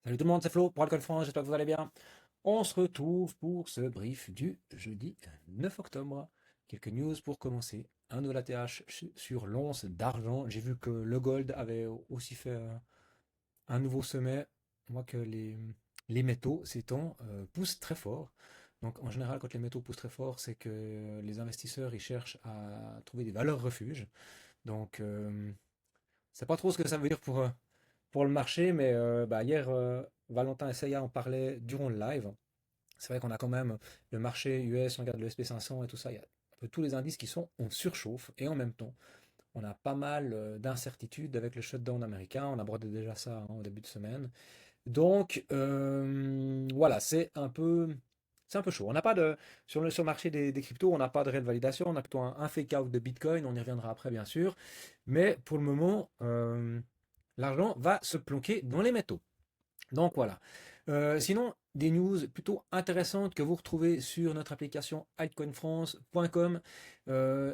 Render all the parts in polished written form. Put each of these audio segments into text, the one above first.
Salut tout le monde, c'est Flo pour Alcool France, j'espère que vous allez bien. On se retrouve pour ce brief du jeudi 9 octobre. Quelques news pour commencer. Un nouvel ATH sur l'once d'argent. J'ai vu que le gold avait aussi fait un nouveau sommet. Moi que les métaux, ces temps, poussent très fort. Donc en général, quand les métaux poussent très fort, c'est que les investisseurs ils cherchent à trouver des valeurs refuges. Donc c'est pas trop ce que ça veut dire pour le marché, mais hier, Valentin et Seiya en parlaient durant le live. C'est vrai qu'on a quand même le marché US, on regarde le SP 500 et tout ça, il y a un peu tous les indices qui sont en surchauffe, et en même temps, on a pas mal d'incertitudes avec le shutdown américain, on abordait déjà ça hein, au début de semaine. Donc voilà, c'est un peu chaud. On n'a pas de, sur le marché des cryptos, on n'a pas de réelle validation, on a plutôt un fake out de Bitcoin, on y reviendra après bien sûr, mais pour le moment, l'argent va se planquer dans les métaux. Donc voilà. Sinon, des news plutôt intéressantes que vous retrouvez sur notre application altcoinfrance.com,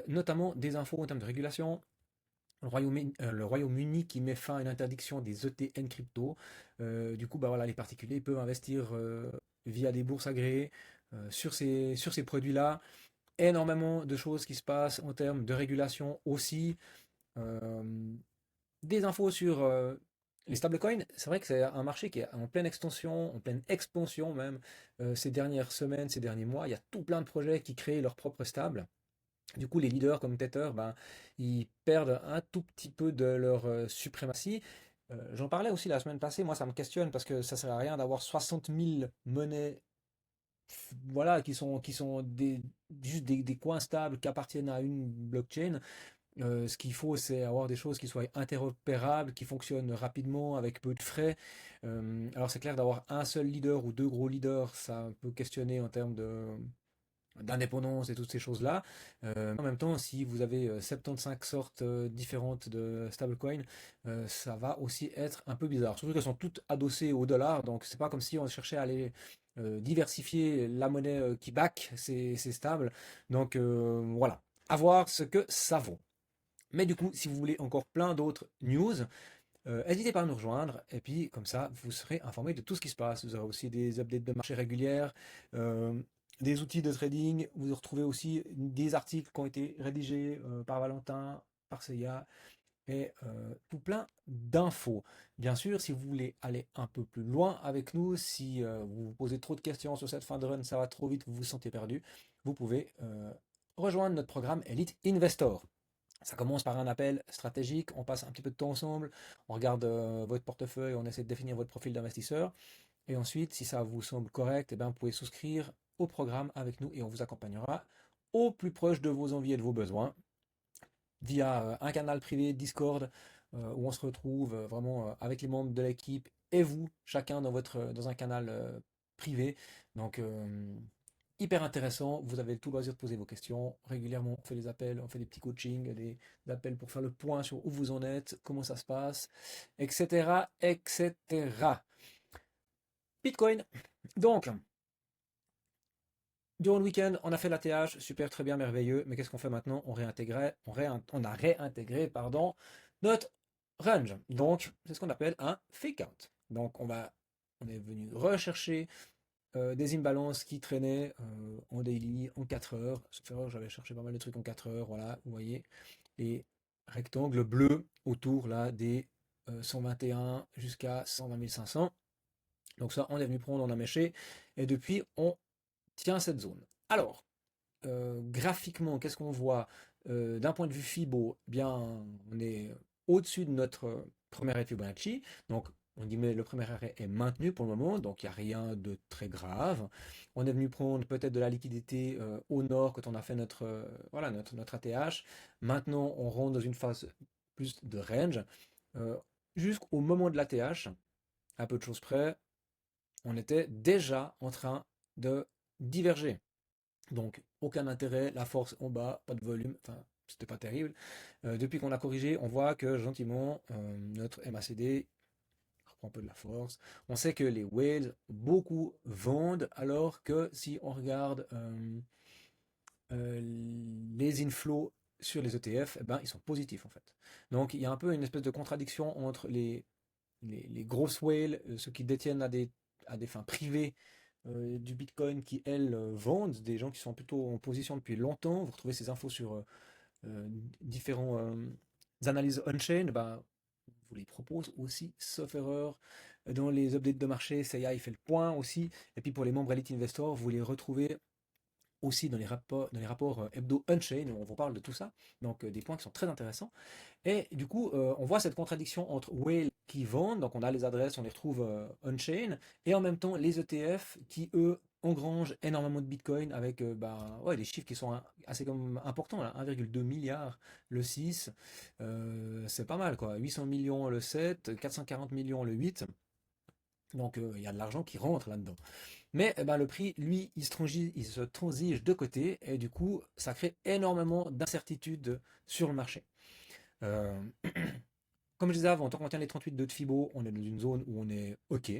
notamment des infos en termes de régulation. Le Royaume-Uni qui met fin à une interdiction des ETN crypto. Du coup, bah voilà, les particuliers peuvent investir via des bourses agréées sur ces produits-là. Énormément de choses qui se passent en termes de régulation aussi. Euh, des infos sur les stablecoins. C'est vrai que c'est un marché qui est en pleine extension, en pleine expansion même ces dernières semaines, ces derniers mois. Il y a tout plein de projets qui créent leur propre stable. Du coup, les leaders comme Tether, ben, ils perdent un tout petit peu de leur suprématie. J'en parlais aussi la semaine passée. Moi, ça me questionne parce que ça sert à rien d'avoir 60 000 monnaies voilà, qui sont juste des coins stables qui appartiennent à une blockchain. Ce qu'il faut, c'est avoir des choses qui soient interopérables, qui fonctionnent rapidement, avec peu de frais. Alors c'est clair, d'avoir un seul leader ou deux gros leaders, ça peut questionner en termes d'indépendance et toutes ces choses-là. En même temps, si vous avez 75 sortes différentes de stablecoins, ça va aussi être un peu bizarre. Surtout qu'elles sont toutes adossées au dollar, donc c'est pas comme si on cherchait à aller diversifier la monnaie qui back ces stables. Donc voilà, à voir ce que ça vaut. Mais du coup, si vous voulez encore plein d'autres news, n'hésitez pas à nous rejoindre. Et puis, comme ça, vous serez informé de tout ce qui se passe. Vous aurez aussi des updates de marché régulières, euh, des outils de trading. Vous retrouvez aussi des articles qui ont été rédigés par Valentin, par Seiya, et tout plein d'infos. Bien sûr, si vous voulez aller un peu plus loin avec nous, si vous vous posez trop de questions sur cette fin de run, ça va trop vite, vous vous sentez perdu, vous pouvez rejoindre notre programme Elite Investor. Ça commence par un appel stratégique, on passe un petit peu de temps ensemble, on regarde votre portefeuille, on essaie de définir votre profil d'investisseur. Et ensuite, si ça vous semble correct, eh ben, vous pouvez souscrire au programme avec nous et on vous accompagnera au plus proche de vos envies et de vos besoins via un canal privé Discord où on se retrouve vraiment avec les membres de l'équipe et vous, chacun dans un canal privé. Donc, hyper intéressant. Vous avez tout loisir de poser vos questions. Régulièrement, on fait des appels, on fait des petits coachings, des appels pour faire le point sur où vous en êtes, comment ça se passe, etc., etc. Bitcoin. Donc, durant le week-end, on a fait l'ATH, super, très bien, merveilleux. Mais qu'est-ce qu'on fait maintenant? On a réintégré, pardon, notre range. Donc, c'est ce qu'on appelle un fake out. Donc, on est venu rechercher des imbalances qui traînaient en daily, en 4 heures. Sauf erreur, j'avais cherché pas mal de trucs en 4 heures, voilà, vous voyez. Les rectangles bleus autour là des 121 jusqu'à 120 500. Donc ça, on est venu prendre, on a méché, et depuis, on tient cette zone. Alors, graphiquement, qu'est-ce qu'on voit? D'un point de vue Fibo, eh bien, on est au-dessus de notre premier arrêt de Fibonacci. Donc, on dit mais le premier arrêt est maintenu pour le moment, donc il n'y a rien de très grave. On est venu prendre peut-être de la liquidité au nord quand on a fait voilà, notre ATH. Maintenant, on rentre dans une phase plus de range. Euh, Jusqu'au moment de l'ATH, à peu de choses près, on était déjà en train de diverger. Donc, aucun intérêt, la force en bas, pas de volume, enfin, c'était pas terrible. Depuis qu'on a corrigé, on voit que gentiment, notre MACD reprend un peu de la force. On sait que les whales, beaucoup vendent, alors que si on regarde euh, les inflows sur les ETF, eh ben, ils sont positifs en fait. Donc, il y a un peu une espèce de contradiction entre les grosses whales, ceux qui détiennent à des fins privées du Bitcoin, qui elles vendent, des gens qui sont plutôt en position depuis longtemps. Vous retrouvez ces infos sur différents analyses on-chain, ben, vous les propose aussi, sauf erreur. Dans les updates de marché, CIA il fait le point aussi. Et puis pour les membres Elite Investor, vous les retrouvez aussi dans les rapports hebdo on-chain, où on vous parle de tout ça. Donc des points qui sont très intéressants. Et du coup, on voit cette contradiction entre whales qui vendent, donc on a les adresses, on les retrouve on-chain, et en même temps les ETF qui, eux, engrangent énormément de Bitcoin avec bah, ouais, des chiffres qui sont assez comme importants, là, 1,2 milliard le 6, c'est pas mal quoi, 800 millions le 7, 440 millions le 8, donc il y a de l'argent qui rentre là-dedans. Mais eh ben, le prix, lui, il se transige de côté, et du coup, ça crée énormément d'incertitudes sur le marché. Euh, Comme je disais avant, tant qu'on tient les 38 de Fibo, on est dans une zone où on est OK.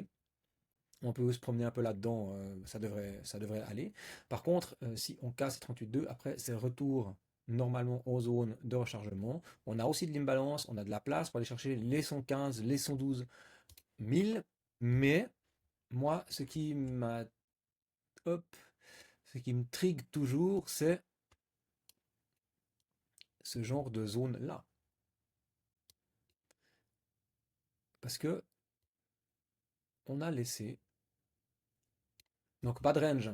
On peut se promener un peu là-dedans, ça devrait aller. Par contre, si on casse les 38,2, après, c'est retour normalement aux zones de rechargement. On a aussi de l'imbalance, on a de la place pour aller chercher les 115, les 112 000. Mais moi, hop, ce qui me trigue toujours, c'est ce genre de zone-là. Parce que on a laissé. Donc, bas de range,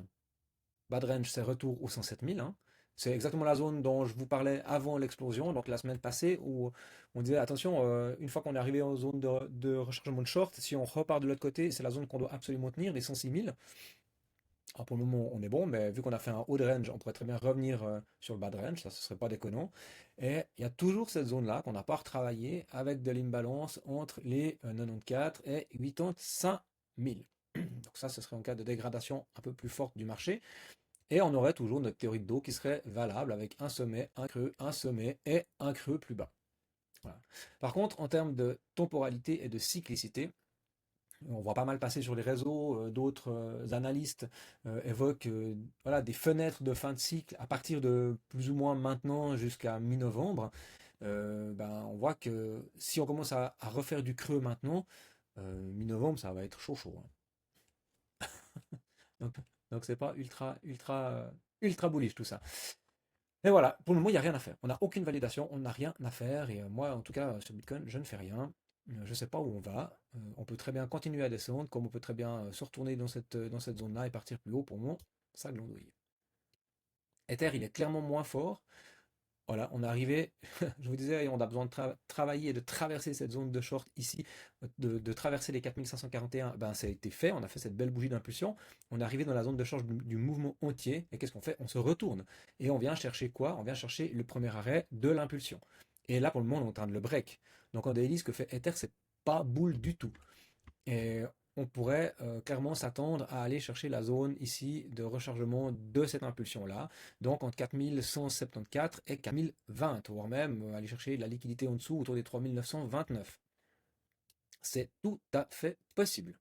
c'est retour aux 107 000, hein. C'est exactement la zone dont je vous parlais avant l'explosion, donc la semaine passée, où on disait attention, une fois qu'on est arrivé en zone de rechargement de short, si on repart de l'autre côté, c'est la zone qu'on doit absolument tenir, les 106 000. Alors pour le moment, on est bon, mais vu qu'on a fait un haut de range, on pourrait très bien revenir sur le bas de range, ça ce serait pas déconnant. Et il y a toujours cette zone-là qu'on n'a pas retravaillée avec de l'imbalance entre les 94 et 85 000. Donc ça, ce serait en cas de dégradation un peu plus forte du marché. Et on aurait toujours notre théorie de dos qui serait valable avec un sommet, un creux, un sommet et un creux plus bas. Voilà. Par contre, en termes de temporalité et de cyclicité, on voit pas mal passer sur les réseaux, d'autres analystes évoquent voilà, des fenêtres de fin de cycle à partir de plus ou moins maintenant jusqu'à mi-novembre. Ben, on voit que si on commence à refaire du creux maintenant, mi-novembre, ça va être chaud chaud, hein. Donc, donc c'est pas ultra bullish tout ça. Et voilà, pour le moment, il n'y a rien à faire. On n'a aucune validation, on n'a rien à faire. Et moi, en tout cas, sur Bitcoin, je ne fais rien. Je ne sais pas où on va. On peut très bien continuer à descendre, comme on peut très bien se retourner dans cette zone-là et partir plus haut. Pour moi, ça glandouille. Ether, il est clairement moins fort. Voilà, on est arrivé, je vous disais, on a besoin de travailler et de traverser cette zone de short ici, de traverser les 4541, ben ça a été fait, on a fait cette belle bougie d'impulsion, on est arrivé dans la zone de short du mouvement entier, et qu'est-ce qu'on fait? On se retourne, et on vient chercher quoi? On vient chercher le premier arrêt de l'impulsion. Et là, pour le moment, on est en train de le break. Donc en daily, ce que fait Ether, c'est pas boule du tout. Et on pourrait clairement s'attendre à aller chercher la zone ici de rechargement de cette impulsion-là, donc entre 4174 et 4020, voire même aller chercher la liquidité en dessous autour des 3929. C'est tout à fait possible.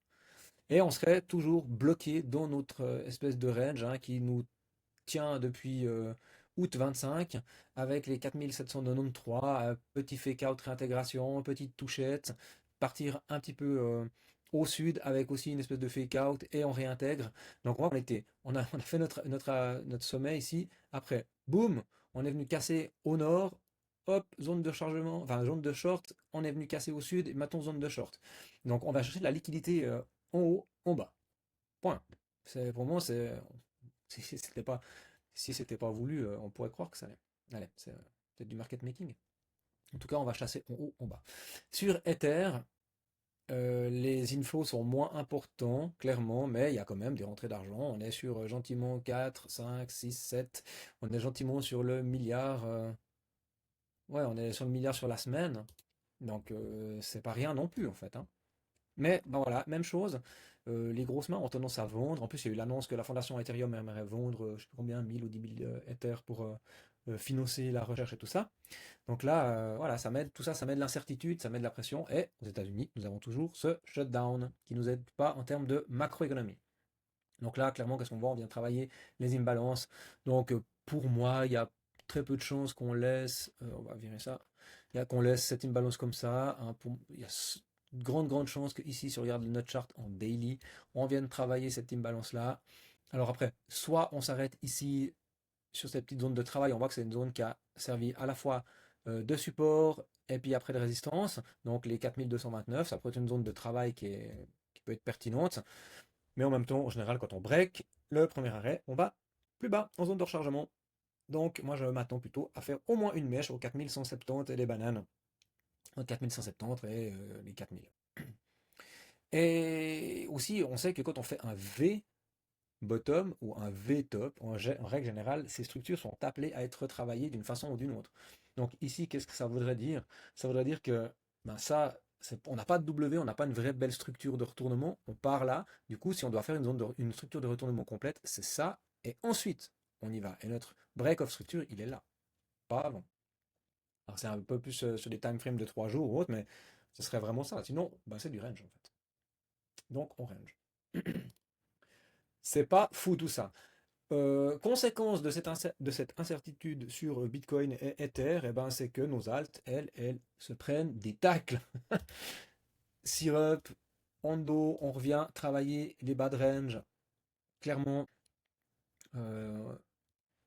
Et on serait toujours bloqué dans notre espèce de range hein, qui nous tient depuis août 25 avec les 4793, petit fake-out réintégration, petite touchette, partir un petit peu au sud avec aussi une espèce de fake-out et on réintègre. Donc on a fait notre sommet ici. Après, boum, on est venu casser au nord. Hop, zone de chargement, enfin zone de short, on est venu casser au sud et maintenant zone de short. Donc on va chercher de la liquidité en haut, en bas. Point. Pour moi, c'était pas, si c'était pas voulu, on pourrait croire que ça allait. Allez, c'est peut-être du market making. En tout cas, on va chasser en haut, en bas. Sur Ether, les inflows sont moins importants, clairement, mais il y a quand même des rentrées d'argent. On est sur gentiment 4, 5, 6, 7. On est gentiment sur le milliard. Ouais, on est sur le milliard sur la semaine. Donc, c'est pas rien non plus, en fait, hein. Mais ben voilà, même chose. Les grosses mains ont tendance à vendre. En plus, il y a eu l'annonce que la fondation Ethereum aimerait vendre, je sais plus combien, 1000 ou 10 000 Ether pour financer la recherche et tout ça. Donc là, voilà, tout ça, ça met de l'incertitude, ça met de la pression. Et aux États-Unis, nous avons toujours ce shutdown qui nous aide pas en termes de macroéconomie. Donc là, clairement, qu'est-ce qu'on voit? On vient travailler les imbalances. Donc pour moi, il y a très peu de chances qu'on laisse, on va virer ça, qu'on laisse cette imbalance comme ça, hein, il y a grande chance que ici, si on regarde notre chart en daily, on vienne travailler cette imbalance-là. Alors après, soit on s'arrête ici sur cette petite zone de travail, on voit que c'est une zone qui a servi à la fois de support et puis après de résistance, donc les 4229, ça peut être une zone de travail qui peut être pertinente, mais en même temps, en général, quand on break, le premier arrêt, on va plus bas en zone de rechargement. Donc moi je m'attends plutôt à faire au moins une mèche aux 4170 et les bananes, entre 4170 et les 4000. Et aussi, on sait que quand on fait un V bottom ou un V top, en règle générale, ces structures sont appelées à être retravaillées d'une façon ou d'une autre. Donc ici, qu'est-ce que ça voudrait dire? Ça voudrait dire que ben ça, on n'a pas de W, on n'a pas une vraie belle structure de retournement, on part là. Du coup, si on doit faire une structure de retournement complète, c'est ça, et ensuite on y va. Et notre break of structure, il est là, pas avant. Alors c'est un peu plus sur des time frames de 3 jours ou autre, mais ce serait vraiment ça. Sinon, ben, c'est du range en fait. Donc on range. C'est pas fou tout ça. Conséquence de cette incertitude sur Bitcoin et Ether, eh ben, c'est que nos alts, elles se prennent des tacles. Syrup, Hondo, on revient travailler les bas de range. Clairement, euh,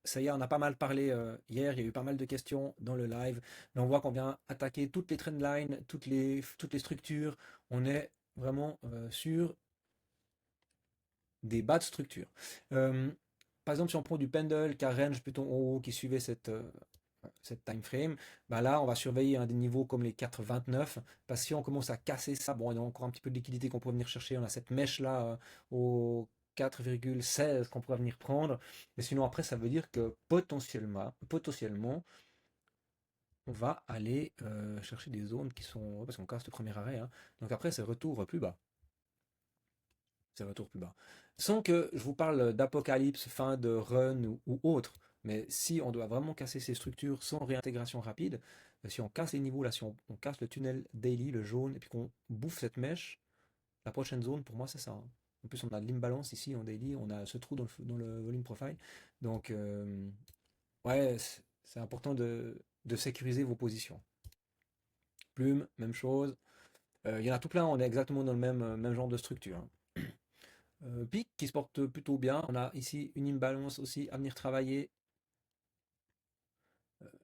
ça y est, on a pas mal parlé hier, il y a eu pas mal de questions dans le live. Mais on voit qu'on vient attaquer toutes les trendlines, toutes les structures. On est vraiment sur des bas de structure. Euh, Par exemple, si on prend du pendle qui a range plutôt en haut, qui suivait cette time frame, bah là, on va surveiller des niveaux comme les 4,29, parce que si on commence à casser ça, bon, il y a encore un petit peu de liquidité qu'on peut venir chercher. On a cette mèche-là au 4,16 qu'on pourrait venir prendre. Mais sinon, après, ça veut dire que potentiellement, on va aller chercher des zones qui sont, parce qu'on casse le premier arrêt, hein. Donc après, c'est retour plus bas. C'est retour plus bas. Sans que je vous parle d'apocalypse, fin de run ou autre, mais si on doit vraiment casser ces structures sans réintégration rapide, si on casse les niveaux là, si on casse le tunnel daily, le jaune, et puis qu'on bouffe cette mèche, la prochaine zone pour moi c'est ça, hein. En plus on a de l'imbalance ici en daily, on a ce trou dans le volume profile. Donc ouais, c'est important de sécuriser vos positions. Plume, même chose. Il y en a tout plein, on est exactement dans le même genre de structure, hein. Pic qui se porte plutôt bien. On a ici une imbalance aussi à venir travailler.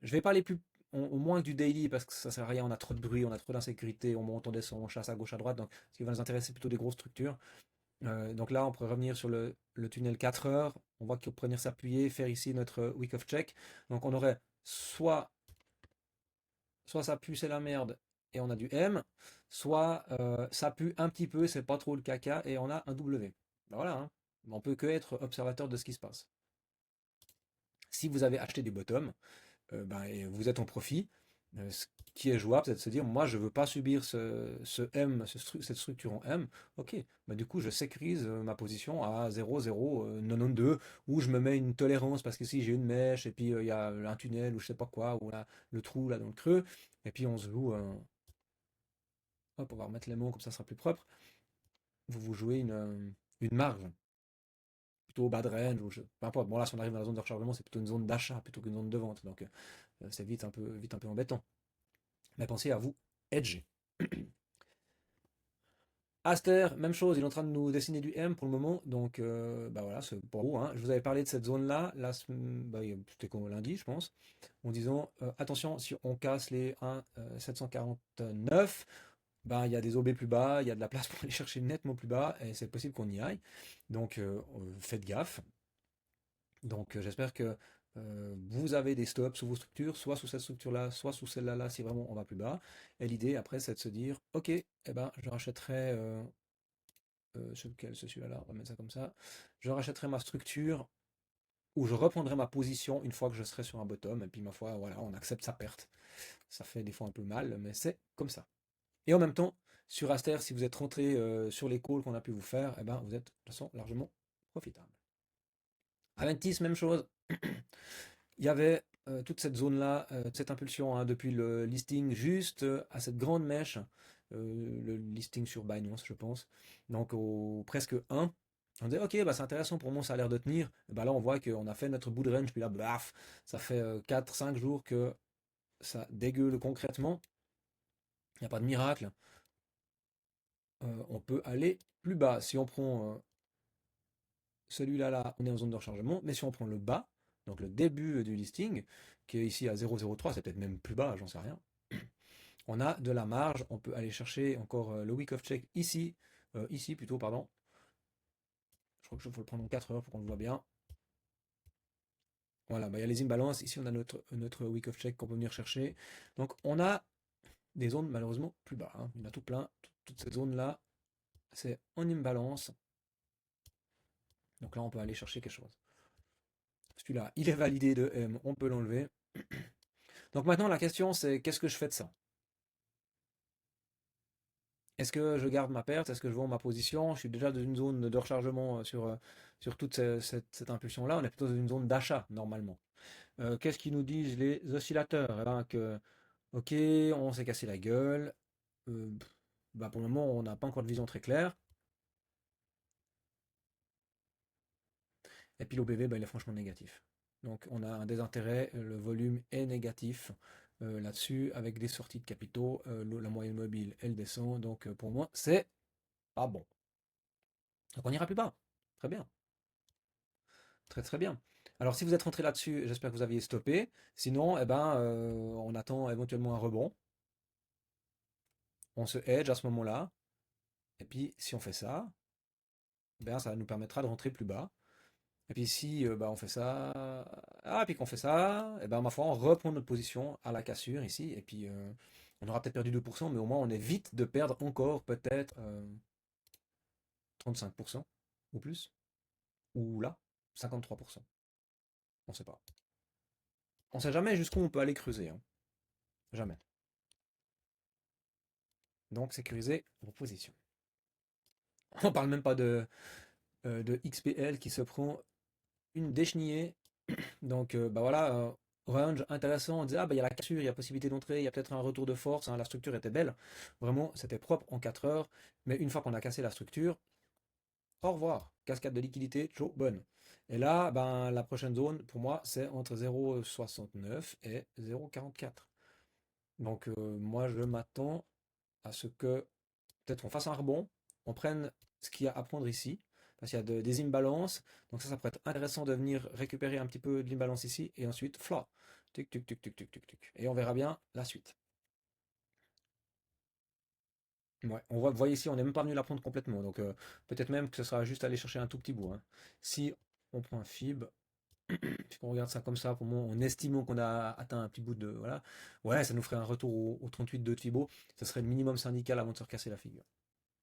Je vais parler au moins du daily parce que ça sert à rien. On a trop de bruit, on a trop d'insécurité, on monte, on descend, on chasse à gauche, à droite. Donc ce qui va nous intéresser, c'est plutôt des grosses structures. Donc là, on pourrait revenir sur le tunnel 4 heures. On voit qu'il pourrait venir s'appuyer, faire ici notre week of check. Donc on aurait soit ça pue, c'est la merde et on a du M, soit ça pue un petit peu, c'est pas trop le caca et on a un W. Ben voilà, hein. On peut que être observateur de ce qui se passe. Si vous avez acheté des bottoms, et vous êtes en profit, ce qui est jouable, c'est de se dire, moi, je ne veux pas subir ce M, cette structure en M. Ok, bah, du coup, je sécurise ma position à 0,092, où je me mets une tolérance, parce que si j'ai une mèche, et puis il y a un tunnel, ou je sais pas quoi, ou là, le trou là dans le creux, et puis on se joue, hop, on va remettre les mots, comme ça sera plus propre, vous vous jouez une marge plutôt au bas de range, ou peu importe. Bon là, si on arrive dans la zone de rechargement, c'est plutôt une zone d'achat plutôt qu'une zone de vente. Donc c'est vite un peu embêtant. Mais pensez à vous edger. Aster, même chose, il est en train de nous dessiner du M pour le moment, donc bah voilà, c'est pour vous, hein. Je vous avais parlé de cette zone-là, c'était comme lundi, je pense, en disant attention, si on casse les 1,749, ben, il y a des OB plus bas, il y a de la place pour aller chercher nettement plus bas, et c'est possible qu'on y aille. Donc faites gaffe. Donc j'espère que vous avez des stops sous vos structures, soit sous cette structure-là, soit sous celle-là, si vraiment on va plus bas. Et l'idée après, c'est de se dire, ok, eh ben, je rachèterai, c'est celui-là, on va mettre ça comme ça, je rachèterai ma structure, ou je reprendrai ma position une fois que je serai sur un bottom, et puis ma foi, voilà, on accepte sa perte. Ça fait des fois un peu mal, mais c'est comme ça. Et en même temps, sur Aster, si vous êtes rentré sur les calls qu'on a pu vous faire, eh ben, vous êtes de toute façon largement profitable. Aventis, même chose. Il y avait toute cette zone-là, cette impulsion, hein, depuis le listing juste à cette grande mèche, le listing sur Binance, je pense, donc au presque 1. On disait, ok, bah, c'est intéressant pour moi, ça a l'air de tenir. Et bah là, on voit qu'on a fait notre bout de range, puis là, baf, ça fait 4-5 jours que ça dégueule concrètement. Il n'y a pas de miracle. on peut aller plus bas. Si on prend celui-là, là, on est en zone de rechargement, mais si on prend le bas, donc le début du listing, qui est ici à 0,03, c'est peut-être même plus bas, j'en sais rien, on a de la marge, on peut aller chercher encore le week of check ici, ici plutôt, pardon. Je crois que je faut le prendre en 4 heures pour qu'on le voit bien. Voilà, bah, il y a les imbalances, ici on a notre week of check qu'on peut venir chercher. Donc on a des zones malheureusement plus bas, hein. Il y en a tout plein, toutes ces zones-là, c'est en imbalance. Donc là on peut aller chercher quelque chose. Celui-là, il est validé de M, on peut l'enlever. Donc maintenant la question c'est qu'est-ce que je fais de ça? Est-ce que je garde ma perte? Est-ce que je vends ma position? Je suis déjà dans une zone de rechargement sur toute cette impulsion-là. On est plutôt dans une zone d'achat normalement. Qu'est-ce qu'ils nous disent les oscillateurs? Eh ben, que, ok, on s'est cassé la gueule. Euh, bah, pour le moment, on n'a pas encore de vision très claire. Et puis l'OBV, bah, il est franchement négatif. Donc on a un désintérêt, le volume est négatif là-dessus, avec des sorties de capitaux. La moyenne mobile, elle descend. Donc pour moi, c'est pas bon. Donc on ira plus bas. Très bien. Très très bien. Alors si vous êtes rentré là-dessus, j'espère que vous aviez stoppé. Sinon, eh ben, on attend éventuellement un rebond. On se hedge à ce moment-là. Et puis si on fait ça, ben, ça nous permettra de rentrer plus bas. Et puis si bah, on fait ça, et puis qu'on fait ça, et ben ma foi, on reprend notre position à la cassure ici. Et puis on aura peut-être perdu 2%, mais au moins on évite de perdre encore peut-être 35% ou plus. Ou là, 53%. On ne sait pas. On ne sait jamais jusqu'où on peut aller creuser, hein. Jamais. Donc sécuriser vos positions. On parle même pas de XPL qui se prend une déchenillée. Donc bah voilà, range intéressant. On disait, ah bah il y a la cassure, il y a possibilité d'entrer, il y a peut-être un retour de force, hein, la structure était belle. Vraiment, c'était propre en 4 heures. Mais une fois qu'on a cassé la structure, au revoir. Cascade de liquidité, chaud, bonne. Et là, ben, la prochaine zone, pour moi, c'est entre 0,69 et 0,44. Donc moi, je m'attends à ce que peut-être on fasse un rebond, on prenne ce qu'il y a à prendre ici, parce qu'il y a des imbalances, donc ça pourrait être intéressant de venir récupérer un petit peu de l'imbalance ici, et ensuite, fla, tuc, tuc, tuc, tuc, tuc, tuc, tuc. Et on verra bien la suite. Ouais, on voit, vous voyez ici, on n'est même pas venu la prendre complètement, donc peut-être même que ce sera juste aller chercher un tout petit bout, hein. Si on prend un FIB, si on regarde ça comme ça, pour moi, en estimant qu'on a atteint un petit bout de, voilà, ouais, ça nous ferait un retour au 38,2 de Fibo, ça serait le minimum syndical avant de se recasser la figure.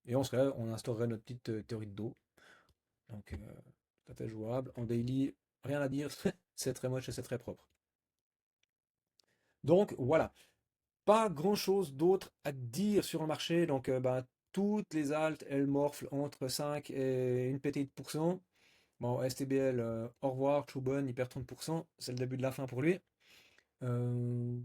Et on instaurerait notre petite théorie de dos. Donc, tout à fait jouable. En daily, rien à dire, c'est très moche et c'est très propre. Donc, voilà. Pas grand-chose d'autre à dire sur le marché. Donc, bah, toutes les altes, elles morflent entre 5 et une petite pourcent. Bon, STBL, au revoir, Chubon, il perd 30%. C'est le début de la fin pour lui. Euh,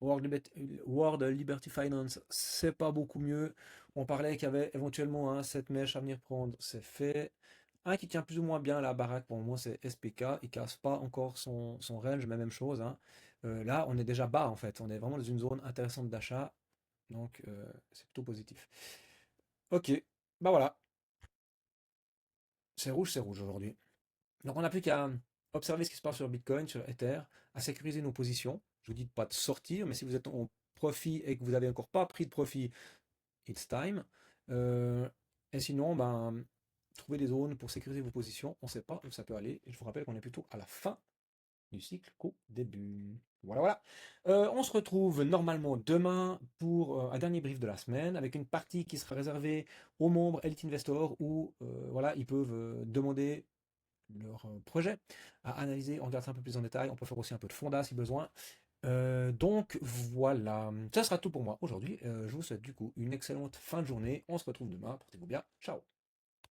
World Liberty Finance, c'est pas beaucoup mieux. On parlait qu'il y avait éventuellement cette mèche à venir prendre, c'est fait. Un qui tient plus ou moins bien la baraque pour moi, c'est SPK. Il casse pas encore son range, mais même chose, hein. Là, on est déjà bas en fait. On est vraiment dans une zone intéressante d'achat. Donc, c'est plutôt positif. Ok, bah voilà. C'est rouge aujourd'hui. Donc, on n'a plus qu'à observer ce qui se passe sur Bitcoin, sur Ether, à sécuriser nos positions. Je vous dis pas de sortir, mais si vous êtes en profit et que vous n'avez encore pas pris de profit, it's time. Et sinon, ben, trouver des zones pour sécuriser vos positions. On ne sait pas où ça peut aller. Et je vous rappelle qu'on est plutôt à la fin du cycle qu'au début. Voilà, voilà. On se retrouve normalement demain pour un dernier brief de la semaine avec une partie qui sera réservée aux membres Elite Investor où voilà, ils peuvent demander leur projet à analyser. On regarde ça un peu plus en détail. On peut faire aussi un peu de fonda si besoin. Donc voilà, ça sera tout pour moi aujourd'hui. Je vous souhaite du coup une excellente fin de journée. On se retrouve demain. Portez-vous bien. Ciao.